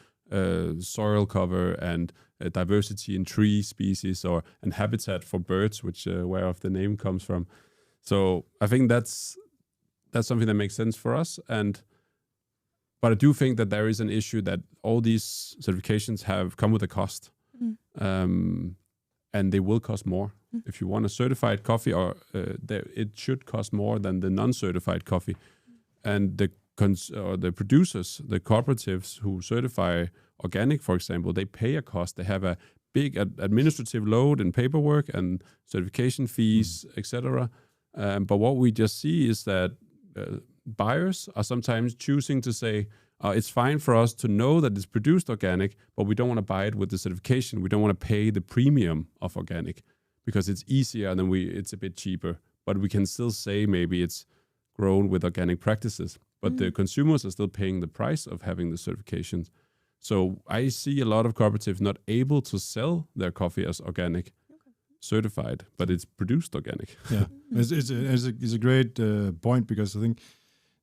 soil cover, and diversity in tree species and habitat for birds, which where the name comes from. So I think that's something that makes sense for us. But I do think that there is an issue that all these certifications have come with a cost, and they will cost more. If you want a certified coffee, it should cost more than the non-certified coffee. And the producers, the cooperatives who certify organic, for example, they pay a cost. They have a big administrative load and paperwork and certification fees, etc. But what we just see is that buyers are sometimes choosing to say, it's fine for us to know that it's produced organic, but we don't want to buy it with the certification. We don't want to pay the premium of organic because it's easier and it's a bit cheaper. But we can still say maybe it's grown with organic practices. But the consumers are still paying the price of having the certifications. So I see a lot of cooperatives not able to sell their coffee as organic, certified, but it's produced organic. Yeah, it's a great point, because I think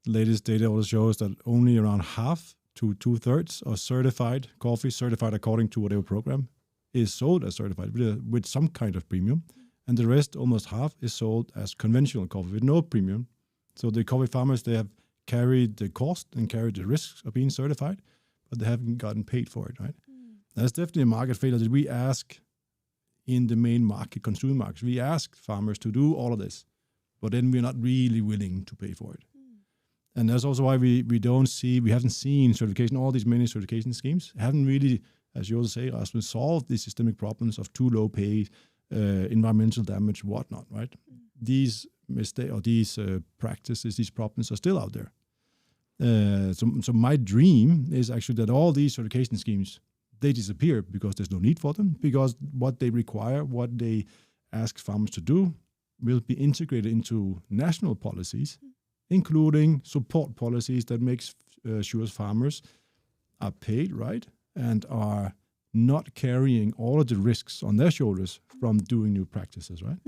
the latest data also shows that only around half to 2/3 of certified coffee, certified according to whatever program, is sold as certified with some kind of premium. And the rest, almost half, is sold as conventional coffee with no premium. So the coffee farmers, they have carried the cost and carried the risks of being certified, but they haven't gotten paid for it, right? That's definitely a market failure that we ask in the main market, consumer markets. We ask farmers to do all of this, but then we're not really willing to pay for it. And that's also why we haven't seen certification, all these many certification schemes haven't really, as you also say, Rasmus, solved the systemic problems of too low pay, environmental damage, whatnot, right? These mistakes or these practices, these problems are still out there. So my dream is actually that all these certification schemes, they disappear because there's no need for them, because what they require, what they ask farmers to do, will be integrated into national policies, including support policies that makes sure farmers are paid right and are not carrying all of the risks on their shoulders from doing new practices, right?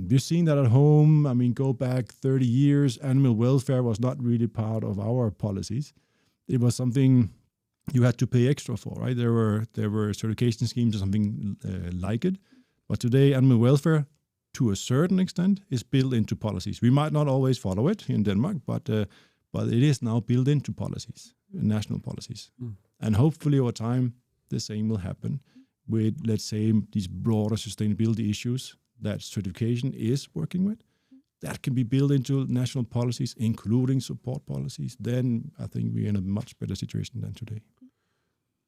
We've seen that at home. I mean, go back 30 years, animal welfare was not really part of our policies. It was something you had to pay extra for, right? There were certification schemes or something like it. But today, animal welfare, to a certain extent, is built into policies. We might not always follow it in Denmark, but it is now built into policies, national policies. And hopefully over time, the same will happen with, let's say, these broader sustainability issues that certification is working with. That can be built into national policies, including support policies. Then I think we're in a much better situation than today.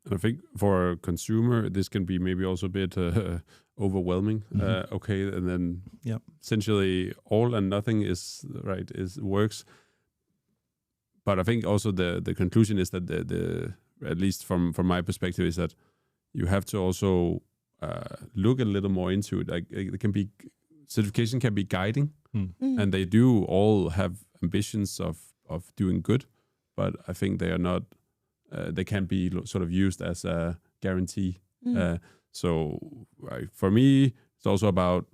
And I think for a consumer, this can be maybe also a bit overwhelming. Okay, and then essentially all and nothing is works. But I think also the conclusion is that the at least from my perspective is that you have to also look a little more into it. Like it can be certification can be guiding, and they do all have ambitions of doing good, but I think they are not. They can be sort of used as a guarantee. So for me, it's also about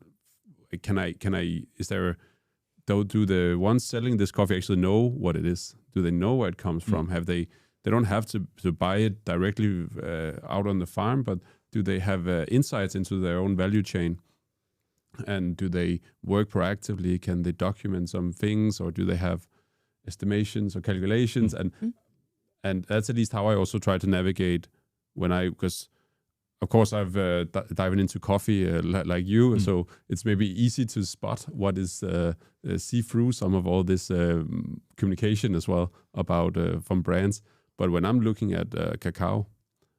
do the ones selling this coffee actually know what it is? Do they know where it comes from? Have they don't have to buy it directly out on the farm, but do they have insights into their own value chain? And do they work proactively? Can they document some things, or do they have estimations or calculations? And that's at least how I also try to navigate because of course I've diving into coffee like you, so it's maybe easy to spot what is see through some of all this communication as well about from brands. But when I'm looking at cacao,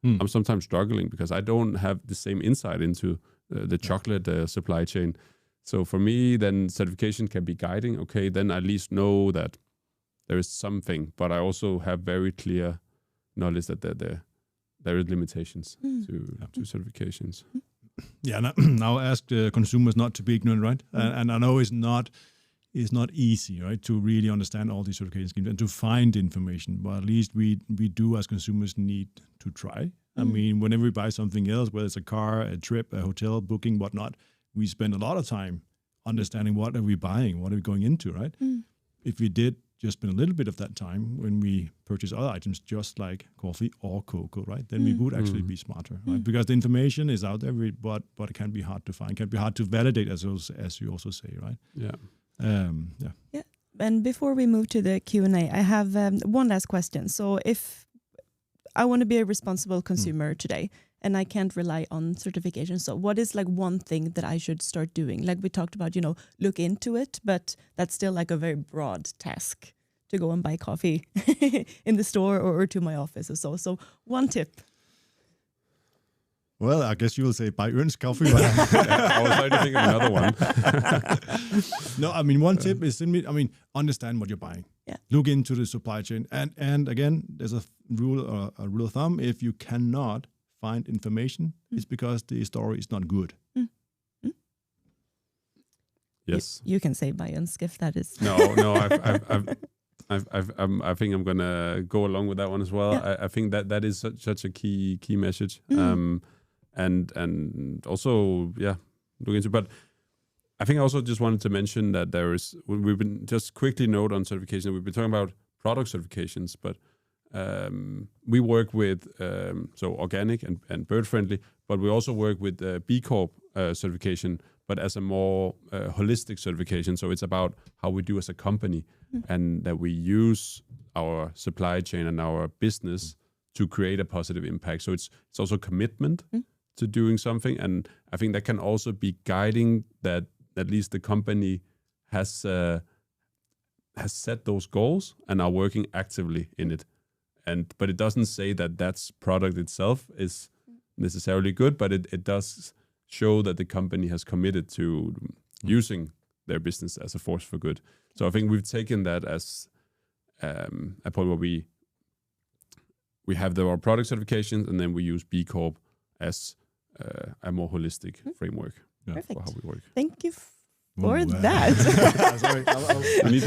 I'm sometimes struggling because I don't have the same insight into the chocolate supply chain. So for me, then certification can be guiding. Okay, then I at least know that there is something, but I also have very clear knowledge that there is limitations to certifications. Yeah, now ask the consumers not to be ignorant, right? And I know it's not easy, right, to really understand all these certification schemes and to find information. But at least we do as consumers need to try. I mean, whenever we buy something else, whether it's a car, a trip, a hotel booking, whatnot, we spend a lot of time understanding what are we buying, what are we going into, right? If we did just spend a little bit of that time when we purchase other items, just like coffee or cocoa, right? Then we would actually be smarter, right? Because the information is out there, but it can be hard to find, can be hard to validate, as you also say, right? Yeah. Yeah. And before we move to the Q&A, I have one last question. So if I want to be a responsible consumer today and I can't rely on certification, so what is like one thing that I should start doing? Like we talked about, look into it, but that's still like a very broad task to go and buy coffee in the store or to my office or so. So one tip. Well, I guess you will say buy ØNSK coffee. I was trying to think of another one. No, I mean, one tip is simply, understand what you're buying. Yeah. Look into the supply chain. And again, there's a rule of thumb. If you cannot find information, it's because the story is not good. Yes. You can say buy ØNSK if that is. No, I think I'm gonna go along with that one as well. Yeah. I think that is such a key message. And also, look into. But I think I also just wanted to mention that we've been just quickly note on certification. We've been talking about product certifications, but we work with so organic and bird friendly, but we also work with B Corp certification, but as a more holistic certification. So it's about how we do as a company and that we use our supply chain and our business to create a positive impact. So it's also commitment to doing something. And I think that can also be guiding that at least the company has set those goals and are working actively in it. But it doesn't say that that's product itself is necessarily good, but it does show that the company has committed to using their business as a force for good. So I think we've taken that as a point where we have our product certifications, and then we use B Corp as a more holistic framework for how we work. Thank you for that. Sorry,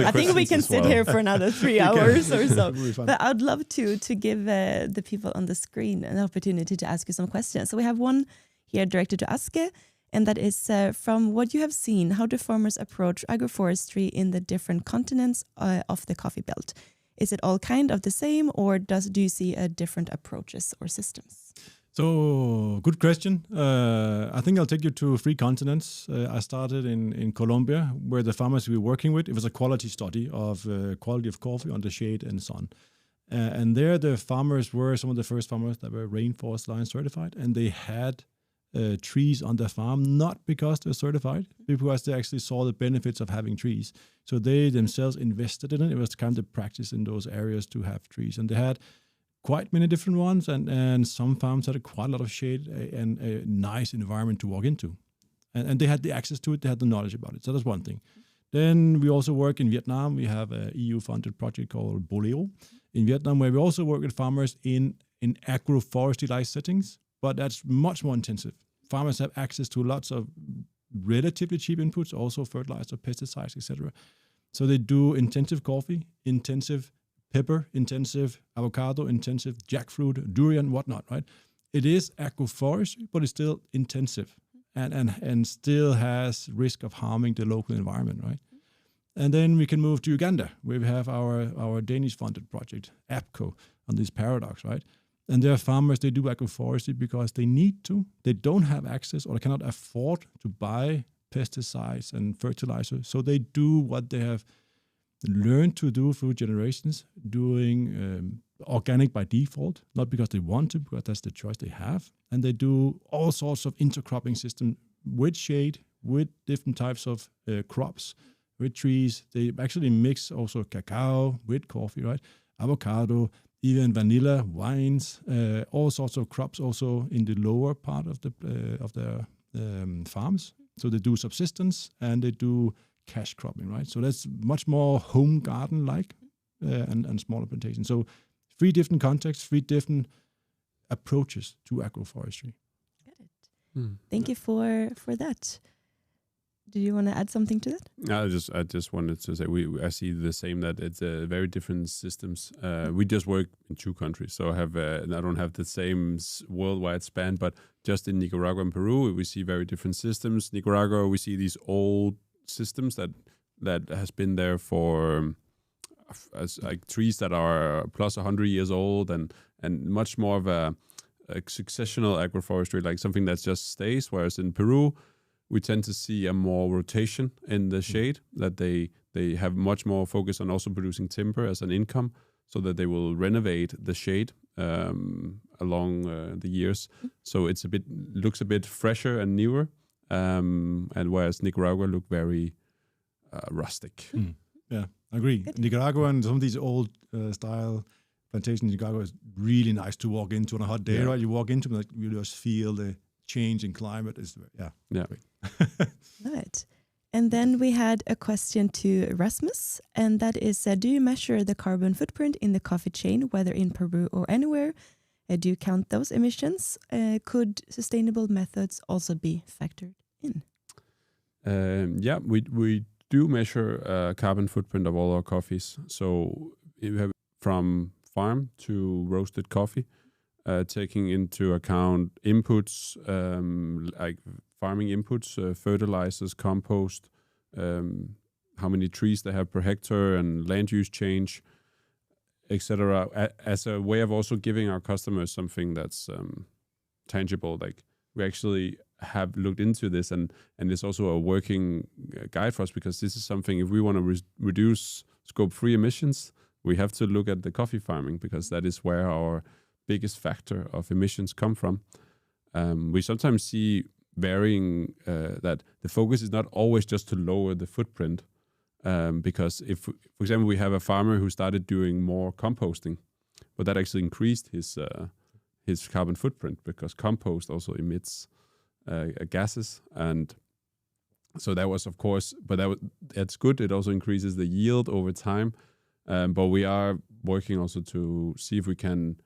I think we can sit here for another 3 hours or so. But I'd love to give the people on the screen an opportunity to ask you some questions. So we have one here directed to Aske, and that is from what you have seen, how do farmers approach agroforestry in the different continents of the coffee belt? Is it all kind of the same, or do you see different approaches or systems? So, good question. I think I'll take you to 3 continents. I started in Colombia, where the farmers we were working with, it was a quality study of quality of coffee under shade and sun. And there the farmers were some of the first farmers that were Rainforest Alliance certified, and they had trees on their farm, not because they're certified, because they actually saw the benefits of having trees. So they themselves invested in it. It was kind of the practice in those areas to have trees. And they had quite many different ones, and some farms had quite a lot of shade and a nice environment to walk into. And they had the access to it, they had the knowledge about it. So that's one thing. Then we also work in Vietnam. We have an EU-funded project called Boleo in Vietnam, where we also work with farmers in agroforestry-like settings, but that's much more intensive. Farmers have access to lots of relatively cheap inputs, also fertilizer, pesticides, etc. So they do intensive coffee, intensive pepper, intensive avocado, intensive jackfruit, durian, whatnot, right? It is agroforestry, but it's still intensive and still has risk of harming the local environment, right? And then we can move to Uganda, where we have our Danish-funded project, APCO, on this paradox, right? And there are farmers, they do agroforestry because they need to. They don't have access or they cannot afford to buy pesticides and fertilizer. So they do what they have learned to do through generations, doing organic by default, not because they want to, because that's the choice they have. And they do all sorts of intercropping system with shade, with different types of crops, with trees. They actually mix also cacao with coffee, right? Avocado, even vanilla wines, all sorts of crops also in the lower part of the farms. So they do subsistence and they do cash cropping, right? So that's much more home garden like and smaller plantations. So 3 different contexts, 3 different approaches to agroforestry. Got it. Thank you for that. Do you want to add something to that? I just wanted to say I see the same, that it's very different systems. We just work in 2 countries, so I don't have the same worldwide span. But just in Nicaragua and Peru, we see very different systems. Nicaragua, we see these old systems that has been there for as like trees that are plus 100 years old, and much more of a successional agroforestry, like something that just stays. Whereas in Peru, we tend to see a more rotation in the shade, that they have much more focus on also producing timber as an income, so that they will renovate the shade along the years. So it's looks a bit fresher and newer, and whereas Nicaragua look very rustic. Yeah, I agree. Nicaragua and some of these old style plantations in Nicaragua is really nice to walk into on a hot day, right? You walk into them, like, you just feel the change in climate. Great. Right. And then we had a question to Rasmus, and that is, do you measure the carbon footprint in the coffee chain, whether in Peru or anywhere? Do you count those emissions? Could sustainable methods also be factored in? We do measure carbon footprint of all our coffees. So you have from farm to roasted coffee, taking into account inputs like farming inputs, fertilizers, compost, how many trees they have per hectare, and land use change, etc. As a way of also giving our customers something that's tangible. Like, we actually have looked into this, and it's also a working guide for us, because this is something, if we want to reduce Scope 3 emissions, we have to look at the coffee farming, because that is where our biggest factor of emissions come from. We sometimes see varying that the focus is not always just to lower the footprint, because if, for example, we have a farmer who started doing more composting, but that actually increased his carbon footprint, because compost also emits gases, and so that was, of course, but that's good. It also increases the yield over time, but we are working also to see if we can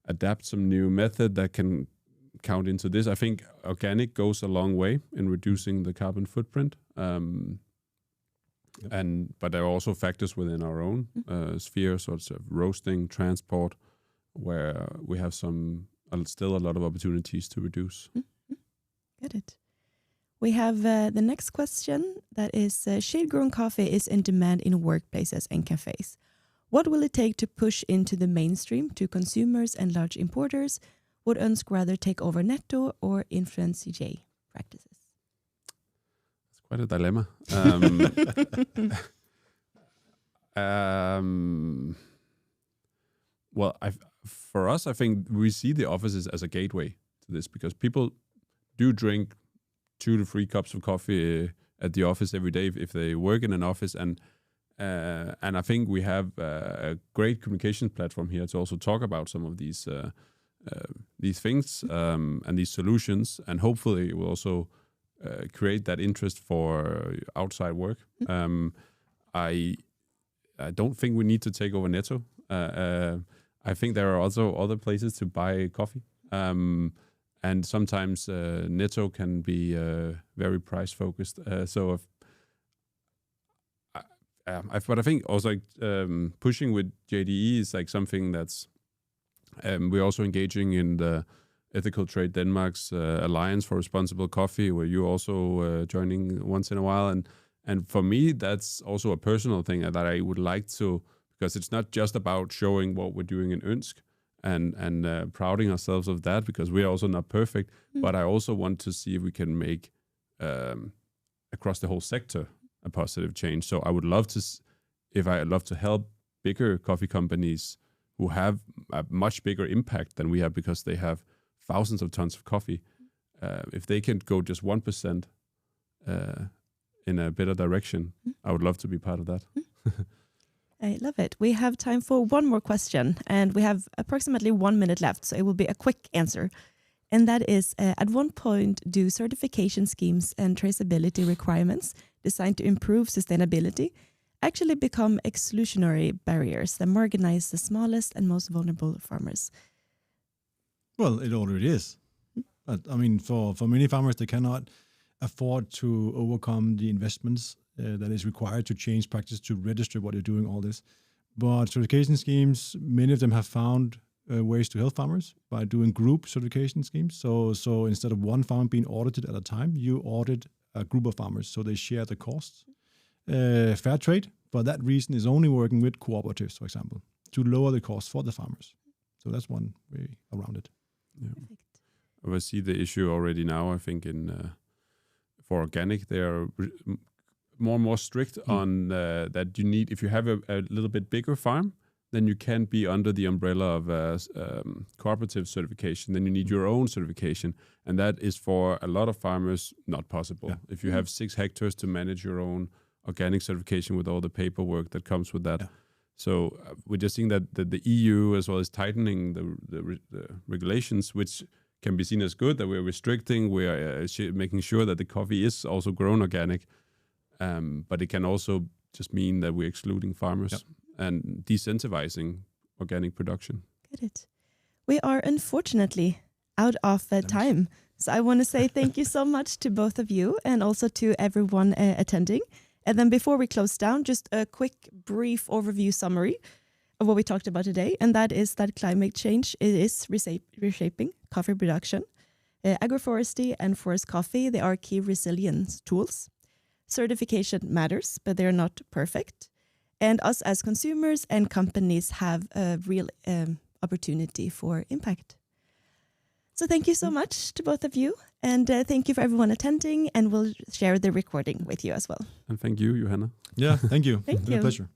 adapt some new method that can count into this. I think organic goes a long way in reducing the carbon footprint, but there are also factors within our own sphere, such as roasting, transport, where we have still a lot of opportunities to reduce. Got it. We have the next question, that is, shade-grown coffee is in demand in workplaces and cafes. What will it take to push into the mainstream to consumers and large importers? Would ØNSK rather take over Netto or influence CJ practices? It's quite a dilemma. Well, for us, I think we see the offices as a gateway to this, because people do drink 2 to 3 cups of coffee at the office every day if they work in an office, and I think we have a great communication platform here to also talk about some of these things and these solutions, and hopefully it will also create that interest for outside work. I don't think we need to take over Netto. I think there are also other places to buy coffee. And sometimes Netto can be very price focused. But I think also pushing with JDE is like something that's we're also engaging in the Ethical Trade Denmark's Alliance for Responsible Coffee, where you're also joining once in a while. And for me, that's also a personal thing that I would like to, because it's not just about showing what we're doing in ØNSK and prouding ourselves of that, because we're also not perfect. But I also want to see if we can make across the whole sector a positive change. So I would love to help bigger coffee companies who have a much bigger impact than we have, because they have thousands of tons of coffee. If they can go just 1% in a better direction, I would love to be part of that. I love it. We have time for one more question, and we have approximately 1 minute left, so it will be a quick answer. And that is, at one point, do certification schemes and traceability requirements designed to improve sustainability actually become exclusionary barriers that marginalize the smallest and most vulnerable farmers? Well, it already is. But I mean, for many farmers, they cannot afford to overcome the investments that is required to change practice, to register what you're doing, all this. But certification schemes, many of them have found ways to help farmers by doing group certification schemes. So instead of one farm being audited at a time, you audit a group of farmers, so they share the costs. Fair trade, for that reason, is only working with cooperatives, for example, to lower the cost for the farmers. So that's one way around it. Yeah. I see the issue already now. I think for organic, they are more and more strict on that you need, if you have a little bit bigger farm, then you can't be under the umbrella of cooperative certification. Then you need your own certification. And that is for a lot of farmers not possible. Yeah. If you have 6 hectares to manage your own organic certification with all the paperwork that comes with that. Yeah. So we're just seeing that the EU as well is tightening the regulations, which can be seen as good, that we're restricting, we're making sure that the coffee is also grown organic. But it can also just mean that we're excluding farmers. Yep. And decentivizing organic production. Get it. We are unfortunately out of time. So I want to say thank you so much to both of you and also to everyone attending. And then before we close down, just a quick, brief overview summary of what we talked about today. And that is that climate change is reshaping coffee production. Agroforestry and forest coffee, they are key resilience tools. Certification matters, but they're not perfect. And us as consumers and companies have a real opportunity for impact. So thank you so much to both of you. And thank you for everyone attending. And we'll share the recording with you as well. And thank you, Johanna. Yeah, thank you. Thank you. It's been a pleasure.